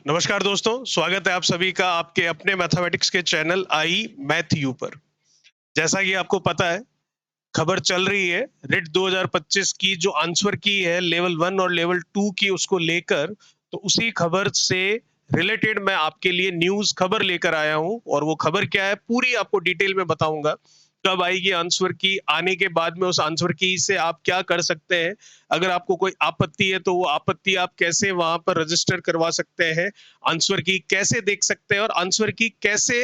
नमस्कार दोस्तों, स्वागत है आप सभी का आपके अपने मैथमेटिक्स के चैनल आई मैथ यू पर। जैसा कि आपको पता है, खबर चल रही है रिट 2025 की जो आंसर की है लेवल 1 और लेवल 2 की उसको लेकर, तो उसी खबर से रिलेटेड मैं आपके लिए न्यूज़ खबर लेकर आया हूँ और वो खबर क्या है पूरी आपको डिटेल में बताऊँगा। कब आएगी आंसर की, आने के बाद में उस आंसर की से आप क्या कर सकते हैं। अगर आपको कोई आपत्ति है तो वो आपत्ति आप कैसे वहाँ पर रजिस्टर करवा सकते हैं, आंसर की कैसे देख सकते हैं और आंसर की कैसे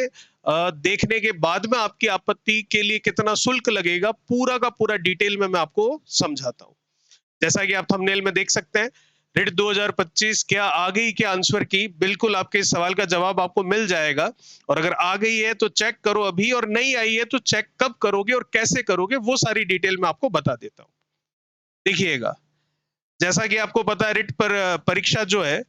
देखने के बाद में आपकी आपत्ति के लिए कितना शुल्क लगेगा, पूरा का पूरा डिटेल में मैं आपको समझाता हूँ। जैसा कि आप थंबनेल में देख सकते हैं, रिट 2025 क्या आ गई क्या आंसर की? बिल्कुल आपके इस सवाल का जवाब आपको मिल जाएगा और अगर आ गई है तो चेक करो अभी और नहीं आई है तो चेक कब करोगे और कैसे करोगे, वो सारी डिटेल मैं आपको बता देता हूँ। देखिएगा, जैसा कि आपको पता है रिट पर परीक्षा जो है,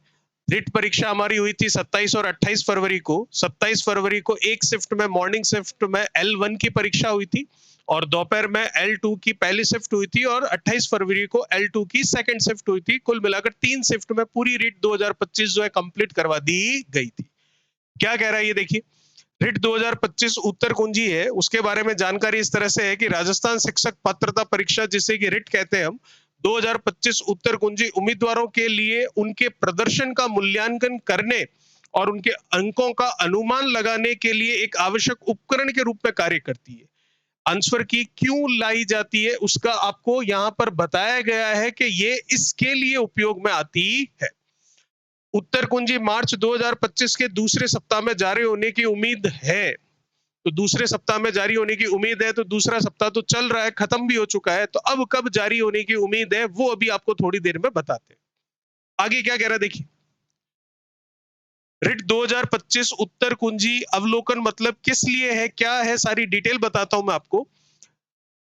रिट परीक्षा हमारी हुई थी 27 और 28 फरवरी को। 27 फरवरी को एक शिफ्ट में मॉर्निंग शिफ्ट में L1 की परीक्षा हुई थी और दोपहर में L2 की पहली शिफ्ट हुई थी और 28 फरवरी को L2 की सेकंड शिफ्ट हुई थी। कुल मिलाकर 3 शिफ्ट में पूरी रिट 2025 जो है कंप्लीट करवा दी गई थी। क्या कह रहा है ये देखिए, रिट 2025 उत्तर कुंजी है, उसके बारे में जानकारी इस तरह से है कि राजस्थान शिक्षक पात्रता परीक्षा जिसे कि रिट कहते हैं हम, 2025 उत्तर कुंजी उम्मीदवारों के लिए उनके प्रदर्शन का मूल्यांकन करने और उनके अंकों का अनुमान लगाने के लिए एक आवश्यक उपकरण के रूप में कार्य करती है। आंसर की क्यों लाई जाती है उसका आपको यहाँ पर बताया गया है कि ये इसके लिए उपयोग में आती है। उत्तर कुंजी मार्च 2025 के दूसरे सप्ताह में जारी होने की उम्मीद है। तो दूसरे सप्ताह में जारी होने की उम्मीद है, तो दूसरा सप्ताह तो चल रहा है, खत्म भी हो चुका है, तो अब कब जारी होने की उम्मीद है वो अभी आपको थोड़ी देर में बताते हैं। आगे क्या कह रहा है देखिए, रिट 2025 उत्तर कुंजी अवलोकन मतलब किस लिए है, क्या है, सारी डिटेल बताता हूं मैं आपको।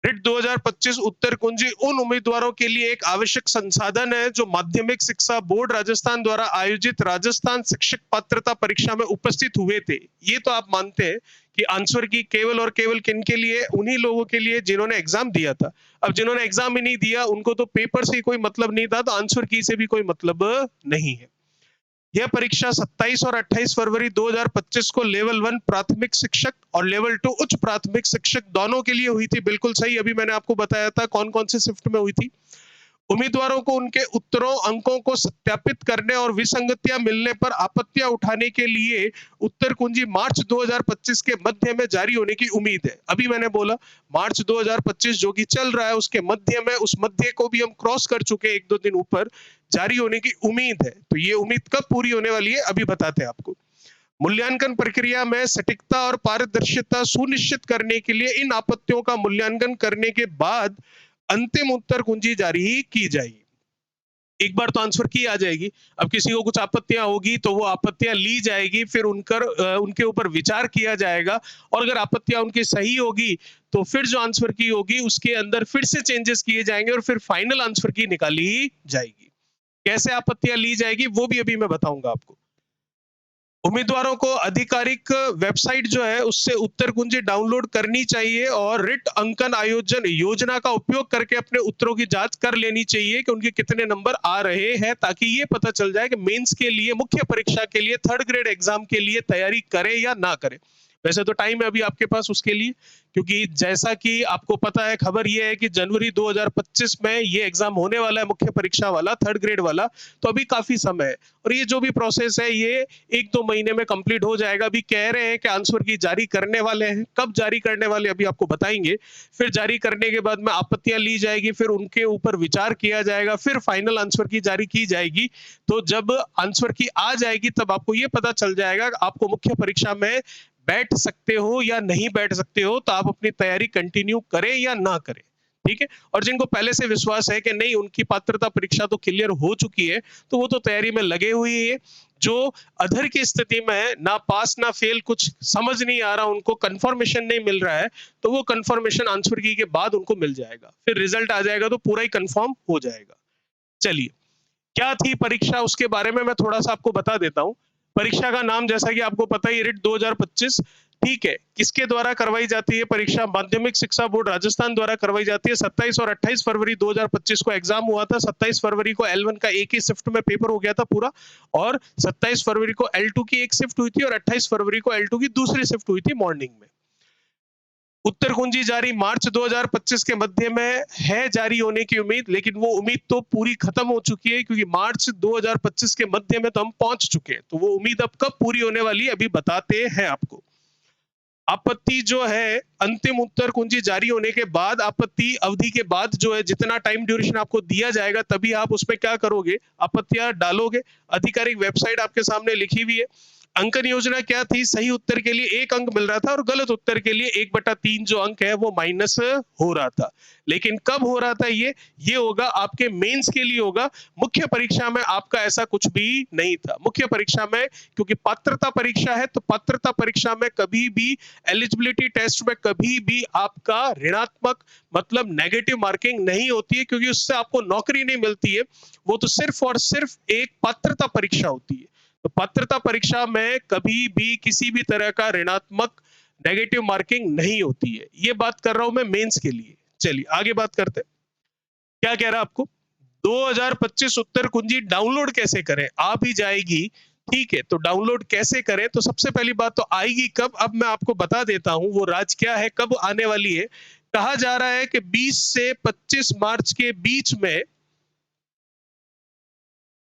रिट 2025 उत्तर कुंजी उन उम्मीदवारों के लिए एक आवश्यक संसाधन है जो माध्यमिक शिक्षा बोर्ड राजस्थान द्वारा आयोजित राजस्थान शिक्षक पात्रता परीक्षा में उपस्थित हुए थे। ये तो आप मानते हैं कि आंसर की केवल और केवल किन के लिए, उन्हीं लोगों के लिए जिन्होंने एग्जाम दिया था। अब जिन्होंने एग्जाम ही नहीं दिया उनको तो पेपर से कोई मतलब नहीं था, तो आंसर की से भी कोई मतलब नहीं है। यह परीक्षा 27 और 28 फरवरी 2025 को लेवल 1 प्राथमिक शिक्षक और लेवल 2 उच्च प्राथमिक शिक्षक दोनों के लिए हुई थी। बिल्कुल सही, अभी मैंने आपको बताया था कौन कौन से शिफ्ट में हुई थी। उम्मीदवारों को उनके उत्तरों अंकों को सत्यापित करने और विसंगतियां मिलने पर आपत्तियां उठाने के लिए उत्तर कुंजी मार्च 2025 के मध्य में जारी होने की उम्मीद है। अभी मैंने बोला मार्च 2025 जो कि चल रहा है उसके मध्य में, उस मध्य को भी हम क्रॉस कर चुके हैं, एक दो दिन ऊपर जारी होने की उम्मीद है। तो ये उम्मीद कब पूरी होने वाली है अभी बताते हैं आपको। मूल्यांकन प्रक्रिया में सटीकता और पारदर्शिता सुनिश्चित करने के लिए इन आपत्तियों का मूल्यांकन करने के बाद अंतिम उत्तर कुंजी जारी की जाएगी। एक बार तो आंसर की आ जाएगी, अब किसी को कुछ आपत्तियां होगी तो वो आपत्तियां ली जाएगी, फिर उनके ऊपर विचार किया जाएगा और अगर आपत्तियां उनकी सही होगी तो फिर जो आंसर की होगी उसके अंदर फिर से चेंजेस किए जाएंगे और फिर फाइनल आंसर की निकाली जाएगी। कैसे आपत्तियां ली जाएगी वो भी अभी मैं बताऊंगा आपको। उम्मीदवारों को आधिकारिक वेबसाइट जो है उससे उत्तर कुंजी डाउनलोड करनी चाहिए और रिट अंकन आयोजन योजना का उपयोग करके अपने उत्तरों की जांच कर लेनी चाहिए कि उनके कितने नंबर आ रहे हैं, ताकि ये पता चल जाए कि मेंस के लिए, मुख्य परीक्षा के लिए, थर्ड ग्रेड एग्जाम के लिए तैयारी करें या ना करें। वैसे तो टाइम है अभी आपके पास उसके लिए, क्योंकि जैसा कि आपको पता है, खबर ये है कि जनवरी 2025 में ये एग्जाम होने वाला है, मुख्य परीक्षा वाला, थर्ड ग्रेड वाला। तो अभी काफी समय है और ये जो भी प्रोसेस है ये 1-2 महीने में कंप्लीट हो जाएगा। अभी कह रहे हैं कि आंसर की जारी करने वाले हैं, कब जारी करने वाले अभी आपको बताएंगे। फिर जारी करने के बाद में आपत्तियां ली जाएगी, फिर उनके ऊपर विचार किया जाएगा, फिर फाइनल आंसर की जारी की जाएगी। तो जब आंसर की आ जाएगी तब आपको ये पता चल जाएगा कि आपको मुख्य परीक्षा में बैठ सकते हो या नहीं बैठ सकते हो, तो आप अपनी तैयारी कंटिन्यू करें या ना करें। ठीक है, और जिनको पहले से विश्वास है कि नहीं उनकी पात्रता परीक्षा तो क्लियर हो चुकी है, तो वो तो तैयारी में लगे हुए हैं। जो अधर की स्थिति में है, ना पास ना फेल, कुछ समझ नहीं आ रहा, उनको कंफर्मेशन नहीं मिल रहा है, तो वो कंफर्मेशन आंसर की के बाद उनको मिल जाएगा, फिर रिजल्ट आ जाएगा तो पूरा ही कंफर्म हो जाएगा। चलिए, क्या थी परीक्षा उसके बारे में मैं थोड़ा सा आपको बता देता हूं। परीक्षा का नाम जैसा कि आपको पता ही, रिट 2025, ठीक है। किसके द्वारा करवाई जाती है परीक्षा? माध्यमिक शिक्षा बोर्ड राजस्थान द्वारा करवाई जाती है। 27 और 28 फरवरी 2025 को एग्जाम हुआ था। 27 फरवरी को L1 का एक ही शिफ्ट में पेपर हो गया था पूरा, और 27 फरवरी को L2 की एक शिफ्ट हुई थी, और 28 फरवरी को L2 की दूसरी शिफ्ट हुई थी मॉर्निंग में। उत्तर कुंजी जारी मार्च 2025 के मध्य में है जारी होने की उम्मीद, लेकिन वो उम्मीद तो पूरी खत्म हो चुकी है, क्योंकि मार्च 2025 के मध्य में तो हम पहुंच चुके हैं। तो वो उम्मीद अब कब पूरी होने वाली है, अभी बताते हैं आपको। आपत्ति जो है, अंतिम उत्तर कुंजी जारी होने के बाद, आपत्ति अवधि के बाद जो है, जितना टाइम ड्यूरेशन आपको दिया जाएगा, तभी आप उसमें क्या करोगे, आपत्तियां डालोगे। आधिकारिक वेबसाइट आपके सामने लिखी हुई है। अंकन योजना क्या थी? सही उत्तर के लिए 1 अंक मिल रहा था, और गलत उत्तर के लिए 1/3 जो अंक है वो माइनस हो रहा था। लेकिन कब हो रहा था ये होगा आपके मेंस के लिए होगा। मुख्य परीक्षा में आपका ऐसा कुछ भी नहीं था। मुख्य परीक्षा में, क्योंकि पात्रता परीक्षा है, तो पात्रता परीक्षा में कभी भी, एलिजिबिलिटी टेस्ट में कभी भी आपका ऋणात्मक मतलब नेगेटिव मार्किंग नहीं होती है, क्योंकि उससे आपको नौकरी नहीं मिलती है। वो तो सिर्फ और सिर्फ एक पात्रता परीक्षा होती है। तो पात्रता परीक्षा में कभी भी किसी भी तरह का ऋणात्मक नेगेटिव मार्किंग नहीं होती है। ये बात कर रहा हूं मैं मेंस के लिए। चलिए आगे बात करते हैं। क्या कह रहा है आपको? 2025 उत्तर कुंजी डाउनलोड कैसे करें? आ भी जाएगी, ठीक है। तो डाउनलोड कैसे करें? तो सबसे पहली बात तो आएगी कब, अब मैं आपको बता देता हूं वो राज क्या है, कब आने वाली है। कहा जा रहा है कि 20 से 25 मार्च के बीच में,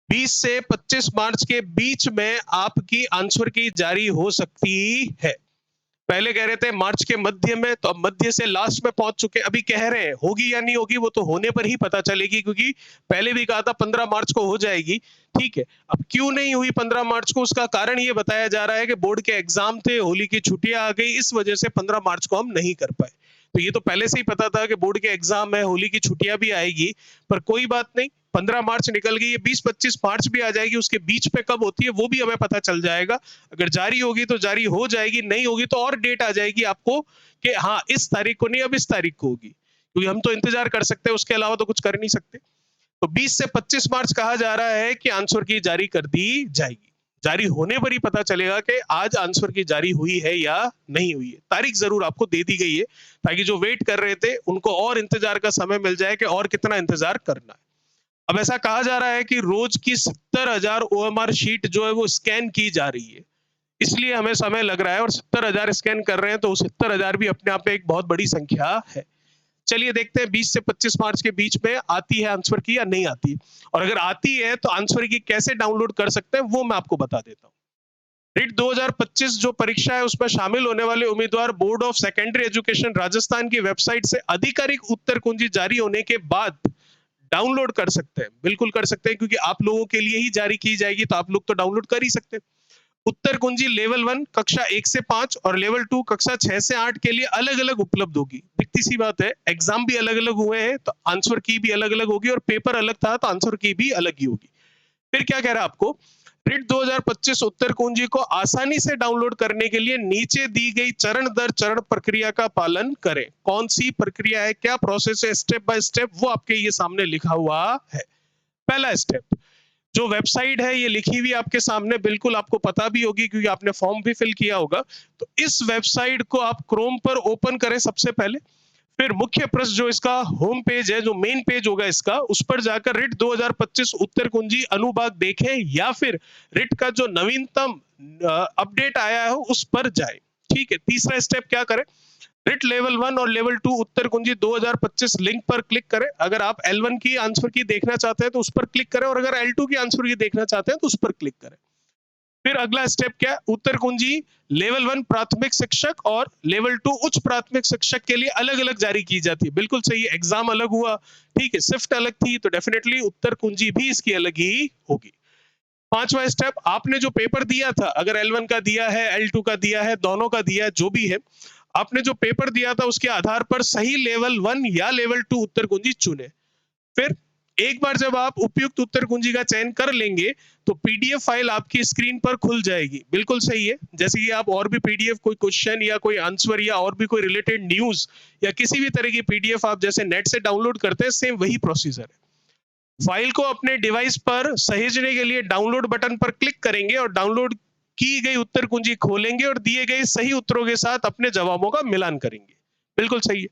20 से 25 मार्च के बीच में आपकी आंसर की जारी हो सकती है। पहले कह रहे थे मार्च के मध्य में, तो अब मध्य से लास्ट में पहुंच चुके। अभी कह रहे हैं होगी या नहीं होगी, वो तो होने पर ही पता चलेगी, क्योंकि पहले भी कहा था 15 मार्च को हो जाएगी, ठीक है। अब क्यों नहीं हुई 15 मार्च को, उसका कारण ये बताया जा रहा है कि बोर्ड के एग्जाम थे, होली की छुट्टियां आ गई, इस वजह से 15 मार्च को हम नहीं कर पाए। तो ये तो पहले से ही पता था कि बोर्ड के एग्जाम है, होली की छुट्टियां भी आएगी, पर कोई बात नहीं, 15 मार्च निकल गई है, 20-25 मार्च भी आ जाएगी, उसके बीच पे कब होती है वो भी हमें पता चल जाएगा। अगर जारी होगी तो जारी हो जाएगी, नहीं होगी तो और डेट आ जाएगी आपको कि हाँ इस तारीख को नहीं, अब इस तारीख को होगी, क्योंकि हम तो इंतजार कर सकते हैं, उसके अलावा तो कुछ कर नहीं सकते। तो 20 से 25 मार्च कहा जा रहा है कि आंसर की जारी कर दी जाएगी। जारी होने पर ही पता चलेगा कि आज आंसर की जारी हुई है या नहीं हुई है। तारीख जरूर आपको दे दी गई है, ताकि जो वेट कर रहे थे उनको और इंतजार का समय मिल जाए कि और कितना इंतजार करना है। अब ऐसा कहा जा रहा है कि रोज की 70,000 OMR शीट जो है वो स्कैन की जा रही है, इसलिए हमें समय लग रहा है, और 70,000 स्कैन कर रहे हैं, तो 70,000 भी अपने आप में एक बहुत बड़ी संख्या है। चलिए देखते हैं 20 से 25 मार्च के बीच में आती है आंसर की या नहीं आती, और अगर आती है तो आंसर की कैसे डाउनलोड कर सकते हैं वो मैं आपको बता देता हूँ। रिट 2025 जो परीक्षा है उसमें शामिल होने वाले उम्मीदवार board of secondary education Rajasthan की वेबसाइट से आधिकारिक उत्तर कुंजी जारी होने के बाद डाउनलोड कर सकते हैं। बिल्कुल कर सकते हैं, क्योंकि आप लोगों के लिए ही जारी की जाएगी, तो आप लोग तो डाउनलोड कर ही सकते हैं। उत्तर कुंजी लेवल 1 कक्षा 1 से 5 और लेवल 2 कक्षा 6 से 8 के लिए अलग अलग उपलब्ध होगी। दिखती सी बात है, एग्जाम भी अलग अलग हुए हैं, तो आंसर की भी अलग अलग होगी, और पेपर अलग था तो आंसर की भी अलग ही होगी। फिर क्या कह रहा है आपको? रिट 2025 उत्तर कुंजी को आसानी से डाउनलोड करने के लिए नीचे दी गई चरण दर चरण प्रक्रिया का पालन करें। कौन सी प्रक्रिया है, क्या प्रोसेस है, स्टेप बाय स्टेप, वो आपके ये सामने लिखा हुआ है। पहला स्टेप, जो वेबसाइट है ये लिखी हुई आपके सामने, बिल्कुल आपको पता भी होगी क्योंकि आपने फॉर्म भी फिल किया होगा। तो इस वेबसाइट को आप क्रोम पर ओपन करें सबसे पहले, फिर मुख्य पृष्ठ जो इसका होम पेज है, जो मेन पेज होगा इसका, उस पर जाकर रिट 2025 उत्तर कुंजी अनुभाग देखें, या फिर रिट का जो नवीनतम अपडेट आया है उस पर जाए, ठीक है। तीसरा स्टेप क्या करें? रिट लेवल 1 और लेवल 2 उत्तर कुंजी 2025 लिंक पर क्लिक करें। अगर आप L1 की आंसर की देखना चाहते हैं तो उस पर क्लिक करें, और अगर L2 की आंसर की देखना चाहते हैं तो उस पर क्लिक करें। फिर अगला स्टेप क्या है? उत्तर कुंजी लेवल 1 प्राथमिक शिक्षक और लेवल 2 उच्च प्राथमिक शिक्षक के लिए अलग अलग जारी की जाती है। बिल्कुल सही है, एग्जाम अलग हुआ, ठीक है, शिफ्ट अलग थी, तो डेफिनेटली उत्तर कुंजी भी इसकी अलग ही होगी। पांचवा स्टेप, आपने जो पेपर दिया था, अगर L1 का दिया है, L2 का दिया है, दोनों का दिया है, जो भी है, आपने जो पेपर दिया था उसके आधार पर सही लेवल 1 या लेवल 2 उत्तर कुंजी चुने। फिर एक बार जब आप उपयुक्त उत्तर कुंजी का चयन कर लेंगे तो पीडीएफ फाइल आपकी स्क्रीन पर खुल जाएगी। बिल्कुल सही है, जैसे कि आप और भी पीडीएफ, कोई क्वेश्चन या कोई आंसर या और भी कोई रिलेटेड न्यूज या किसी भी तरह की पीडीएफ आप जैसे नेट से डाउनलोड करते हैं, सेम वही प्रोसीजर है। फाइल को अपने डिवाइस पर सहेजने के लिए डाउनलोड बटन पर क्लिक करेंगे, और डाउनलोड की गई उत्तर कुंजी खोलेंगे और दिए गए सही उत्तरों के साथ अपने जवाबों का मिलान करेंगे। बिल्कुल सही है।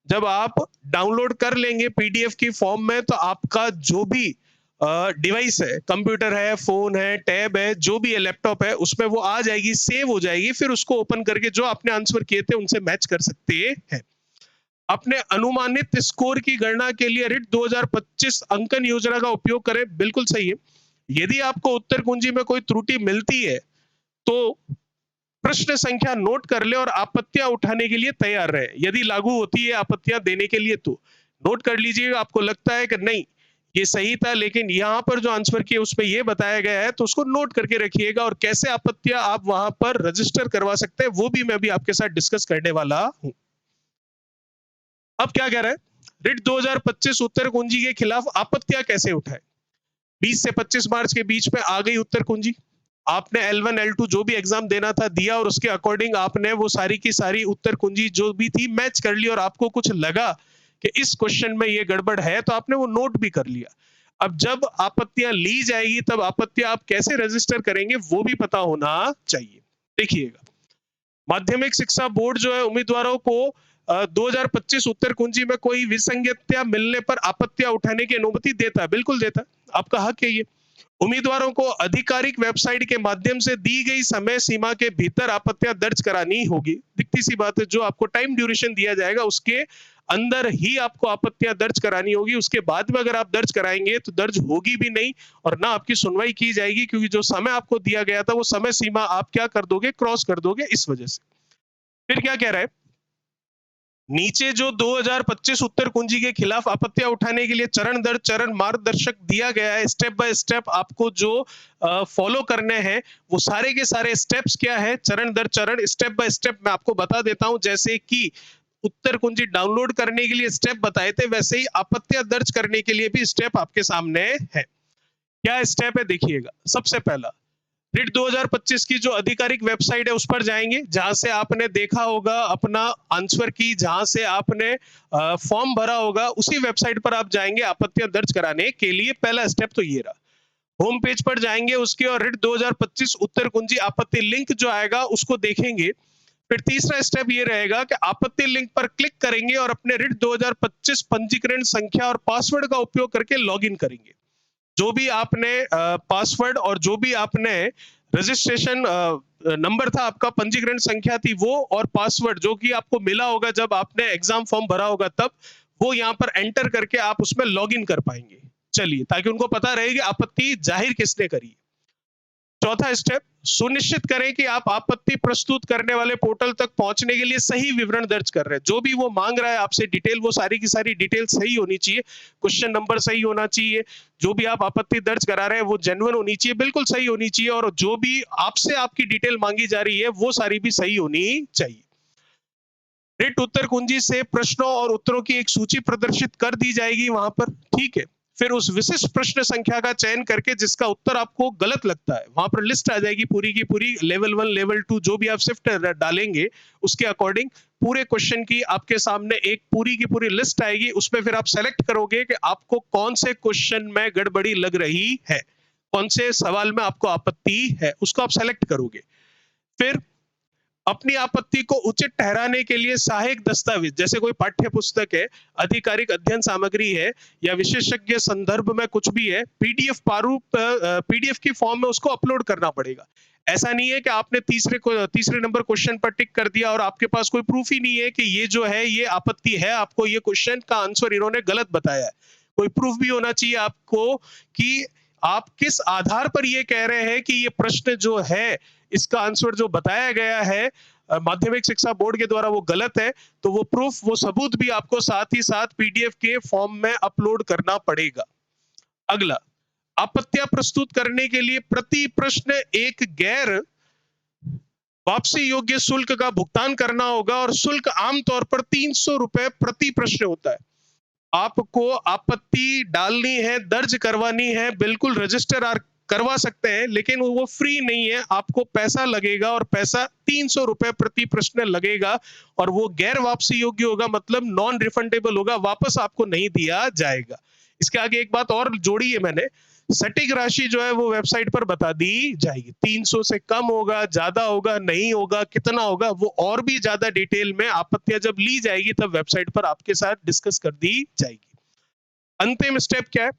जब आप डाउनलोड कर लेंगे पीडीएफ की फॉर्म में, तो आपका जो भी डिवाइस है, कंप्यूटर है, फोन है, टैब है, जो भी है, लैपटॉप है, उसमें वो आ जाएगी, सेव हो जाएगी। फिर उसको ओपन करके जो आपने आंसर किए थे उनसे मैच कर सकते हैं। अपने अनुमानित स्कोर की गणना के लिए रिट 2025 अंकन योजना का उपयोग करें। बिल्कुल सही है। यदि आपको उत्तर कुंजी में कोई त्रुटि मिलती है तो प्रश्न संख्या नोट कर ले और आपत्तियां उठाने के लिए तैयार रहे। यदि लागू होती है आपत्तियां देने के लिए तो नोट कर लीजिए। आपको लगता है कि नहीं ये सही था, लेकिन यहां पर जो आंसर किया उसमें ये बताया गया है, तो उसको नोट करके रखिएगा। और कैसे आपत्तियां आप वहां पर रजिस्टर करवा सकते हैं वो भी मैं अभी आपके साथ डिस्कस करने वाला हूं। अब क्या कह रहा है, रिट 2025 उत्तर कुंजी के खिलाफ आपत्तियां कैसे उठाए। 20 से 25 मार्च के बीच में आ गई उत्तर कुंजी, आपने L1 L2 जो भी एग्जाम देना था दिया, और उसके अकॉर्डिंग आपने वो सारी की सारी उत्तर कुंजी जो भी थी मैच कर ली, और आपको कुछ लगा कि इस क्वेश्चन में ये गड़बड़ है तो आपने वो नोट भी कर लिया। अब जब आपत्तियां ली जाएगी तब आपत्तियां आप कैसे रजिस्टर करेंगे वो भी पता होना चाहिए। देखिएगा, माध्यमिक शिक्षा बोर्ड जो है उम्मीदवारों को 2025 उत्तर कुंजी में कोई विसंगतियां मिलने पर आपत्तियां उठाने की अनुमति देता है। बिल्कुल देता है, आपका हक है ये। उम्मीदवारों को आधिकारिक वेबसाइट के माध्यम से दी गई समय सीमा के भीतर आपत्तियां दर्ज करानी होगी। दिखती सी बात है, जो आपको टाइम ड्यूरेशन दिया जाएगा उसके अंदर ही आपको आपत्तियां दर्ज करानी होगी। उसके बाद में अगर आप दर्ज कराएंगे तो दर्ज होगी भी नहीं और ना आपकी सुनवाई की जाएगी, क्योंकि जो समय आपको दिया गया था वो समय सीमा आप क्या कर दोगे, क्रॉस कर दोगे, इस वजह से। फिर क्या कह रहा है, नीचे जो 2025 उत्तर कुंजी के खिलाफ आपत्तियां उठाने के लिए चरण दर चरण मार्गदर्शक दिया गया है, स्टेप बाय स्टेप आपको जो फॉलो करने हैं वो सारे के सारे स्टेप्स क्या है, चरण दर चरण स्टेप बाय स्टेप मैं आपको बता देता हूं। जैसे कि उत्तर कुंजी डाउनलोड करने के लिए स्टेप बताए थे, वैसे ही आपत्तियां दर्ज करने के लिए भी स्टेप आपके सामने है। क्या स्टेप है देखिएगा। सबसे पहला, रिट 2025 की जो आधिकारिक वेबसाइट है उस पर जाएंगे, जहां से आपने देखा होगा अपना आंसर की, जहां से आपने फॉर्म भरा होगा, उसी वेबसाइट पर आप जाएंगे आपत्तियां दर्ज कराने के लिए। पहला स्टेप तो ये रहा। होम पेज पर जाएंगे उसके और रिट 2025 उत्तर कुंजी आपत्ति लिंक जो आएगा उसको देखेंगे। फिर तीसरा स्टेप ये रहेगा कि आपत्ति लिंक पर क्लिक करेंगे और अपने रिट 2025 पंजीकरण संख्या और पासवर्ड का उपयोग करके लॉगिन करेंगे। जो भी आपने पासवर्ड और जो भी आपने रजिस्ट्रेशन नंबर था, आपका पंजीकरण संख्या थी वो, और पासवर्ड जो कि आपको मिला होगा जब आपने एग्जाम फॉर्म भरा होगा तब, वो यहाँ पर एंटर करके आप उसमें लॉगिन कर पाएंगे। चलिए, ताकि उनको पता रहे कि आपत्ति जाहिर किसने करी। चौथा स्टेप, सुनिश्चित करें कि आप आपत्ति प्रस्तुत करने वाले पोर्टल तक पहुंचने के लिए सही विवरण दर्ज कर रहे हैं। जो भी वो मांग रहा है आपसे डिटेल, वो सारी की सारी डिटेल सही होनी चाहिए। क्वेश्चन नंबर सही होना चाहिए, जो भी आप आपत्ति दर्ज करा रहे हैं वो जेन्युइन होनी चाहिए, बिल्कुल सही होनी चाहिए, और जो भी आपसे आपकी डिटेल मांगी जा रही है वो सारी भी सही होनी चाहिए। रिट उत्तर कुंजी से प्रश्नों और उत्तरों की एक सूची प्रदर्शित कर दी जाएगी वहां पर, ठीक है। फिर उस विशिष्ट प्रश्न संख्या का चयन करके जिसका उत्तर आपको गलत लगता है, वहां पर लिस्ट आ जाएगी पूरी की पूरी, लेवल 1 लेवल 2 जो भी आप शिफ्ट डालेंगे उसके अकॉर्डिंग पूरे क्वेश्चन की आपके सामने एक पूरी की पूरी लिस्ट आएगी। उसमें फिर आप सेलेक्ट करोगे कि आपको कौन से क्वेश्चन में गड़बड़ी लग रही है, कौन से सवाल में आपको आपत्ति है, उसको आप सेलेक्ट करोगे। फिर अपनी आपत्ति को उचित ठहराने के लिए सहायक दस्तावेज, जैसे कोई पाठ्य पुस्तक है, आधिकारिक अध्ययन सामग्री है, या विशेषज्ञ संदर्भ में कुछ भी है, पीडीएफ प्रारूप पीडीएफ की फॉर्म में उसको अपलोड करना पड़ेगा। ऐसा नहीं है कि आपने तीसरे नंबर क्वेश्चन पर टिक कर दिया और आपके पास कोई प्रूफ ही नहीं है कि ये जो है ये आपत्ति है, आपको ये क्वेश्चन का आंसर इन्होंने गलत बताया है। कोई प्रूफ भी होना चाहिए आपको कि आप किस आधार पर ये कह रहे हैं कि ये प्रश्न जो है इसका आंसर जो बताया गया है माध्यमिक शिक्षा बोर्ड के द्वारा वो गलत है। तो वो प्रूफ, वो सबूत भी आपको साथ ही साथ पीडीएफ के फॉर्म में अपलोड करना पड़ेगा। अगला, आपत्तियां प्रस्तुत करने के लिए प्रति प्रश्न एक गैर वापसी योग्य शुल्क का भुगतान करना होगा, और शुल्क आमतौर पर 300 रुपए प्रति प्रश्न होता है। आपको आपत्ति डालनी है, दर्ज करवानी है, बिल्कुल रजिस्टर करवा सकते हैं, लेकिन वो फ्री नहीं है, आपको पैसा लगेगा, और पैसा 300 रुपए प्रति प्रश्न लगेगा, और वो गैर वापसी योग्य होगा, मतलब नॉन रिफंडेबल होगा, वापस आपको नहीं दिया जाएगा। इसके आगे एक बात और जोड़ी है मैंने, सटीक राशि जो है वो वेबसाइट पर बता दी जाएगी। 300 से कम होगा, ज्यादा होगा, नहीं होगा, कितना होगा, वो और भी ज्यादा डिटेल में आपत्तियां जब ली जाएगी तब वेबसाइट पर आपके साथ डिस्कस कर दी जाएगी। अंतिम स्टेप क्या है?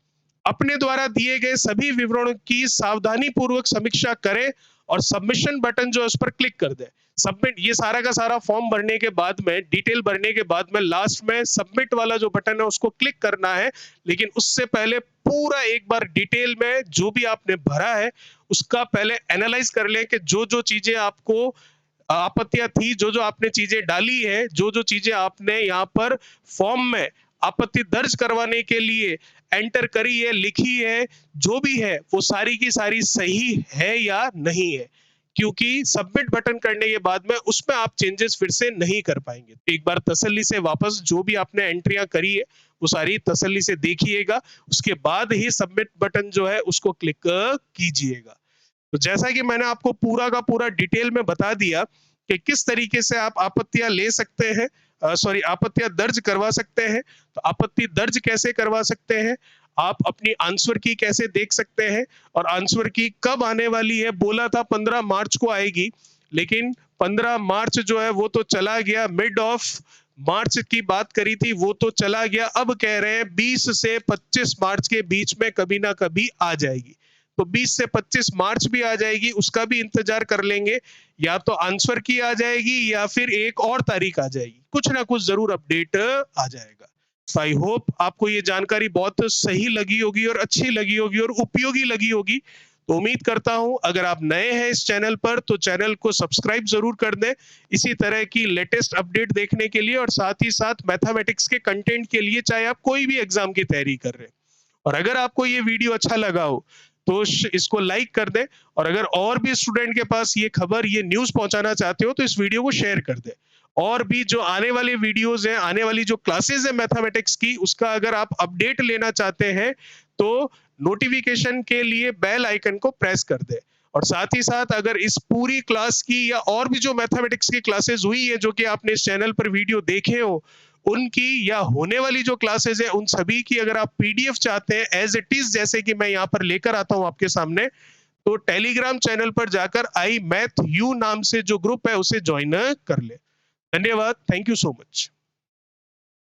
अपने द्वारा दिए गए सभी विवरणों की सावधानी पूर्वक समीक्षा करें और सबमिशन बटन जो है उस पर क्लिक कर दें। सबमिट, ये सारा का सारा फॉर्म भरने के बाद में, डिटेल भरने के बाद में लास्ट में सबमिट वाला जो बटन है उसको क्लिक करना है। लेकिन उससे पहले पूरा एक बार डिटेल में जो भी आपने भरा है उसका पहले एनालाइज कर लें कि जो जो चीजें आपको आपत्तियां थी, जो जो आपने चीजें डाली है, जो जो चीजें आपने यहाँ पर फॉर्म में आपत्ति दर्ज करवाने के लिए एंटर करी है, लिखी है, जो भी है वो सारी की सारी सही है या नहीं है। क्योंकि सबमिट बटन करने के बाद में उसमें आप चेंजेस फिर से नहीं कर पाएंगे। तो एक बार तसल्ली से वापस जो भी आपने एंट्रियां करी है वो सारी तसल्ली से देखिएगा, उसके बाद ही सबमिट बटन जो है उसको क्लिक कीजिएगा। तो जैसा कि मैंने आपको पूरा का पूरा डिटेल में बता दिया कि किस तरीके से आप आपत्तियां ले सकते हैं, आपत्तियां दर्ज करवा सकते हैं। तो आपत्ति दर्ज कैसे करवा सकते हैं, आप अपनी आंसर की कैसे देख सकते हैं, और आंसर की कब आने वाली है। बोला था 15 मार्च को आएगी, लेकिन 15 मार्च जो है वो तो चला गया, मिड ऑफ मार्च की बात करी थी वो तो चला गया। अब कह रहे हैं 20 से 25 मार्च के बीच में कभी ना कभी आ जाएगी। तो 20 से 25 मार्च भी आ जाएगी, उसका भी इंतजार कर लेंगे। या तो आंसर की आ जाएगी या फिर एक और तारीख आ जाएगी, कुछ ना कुछ जरूर अपडेट आ जाएगा। आई होप आपको ये जानकारी बहुत सही लगी होगी और अच्छी लगी होगी और उपयोगी लगी होगी। तो उम्मीद करता हूं अगर आप नए हैं इस चैनल पर तो चैनल को सब्सक्राइब जरूर कर दें, इसी तरह की लेटेस्ट अपडेट देखने के लिए, और साथ ही साथ मैथमेटिक्स के कंटेंट के लिए, चाहे आप कोई भी एग्जाम की तैयारी कर रहे हैं। और अगर आपको ये वीडियो अच्छा लगा हो तो इसको लाइक कर दें, और अगर और भी स्टूडेंट के पास ये खबर, ये न्यूज पहुंचाना चाहते हो तो इस वीडियो को शेयर कर दें। और भी जो आने वाले वीडियोस हैं, आने वाली जो क्लासेस है मैथमेटिक्स की, उसका अगर आप अपडेट लेना चाहते हैं तो नोटिफिकेशन के लिए बेल आइकन को प्रेस कर दें। और साथ ही साथ अगर इस पूरी क्लास की या और भी जो मैथमेटिक्स की क्लासेस हुई है जो कि आपने इस चैनल पर वीडियो देखे हो, उनकी या होने वाली जो क्लासेस है उन सभी की अगर आप पीडीएफ चाहते हैं एज इट इज, जैसे कि मैं यहाँ पर लेकर आता हूँ आपके सामने, तो टेलीग्राम चैनल पर जाकर आई मैथ यू नाम से जो ग्रुप है उसे ज्वाइन कर ले। धन्यवाद, थैंक यू सो मच।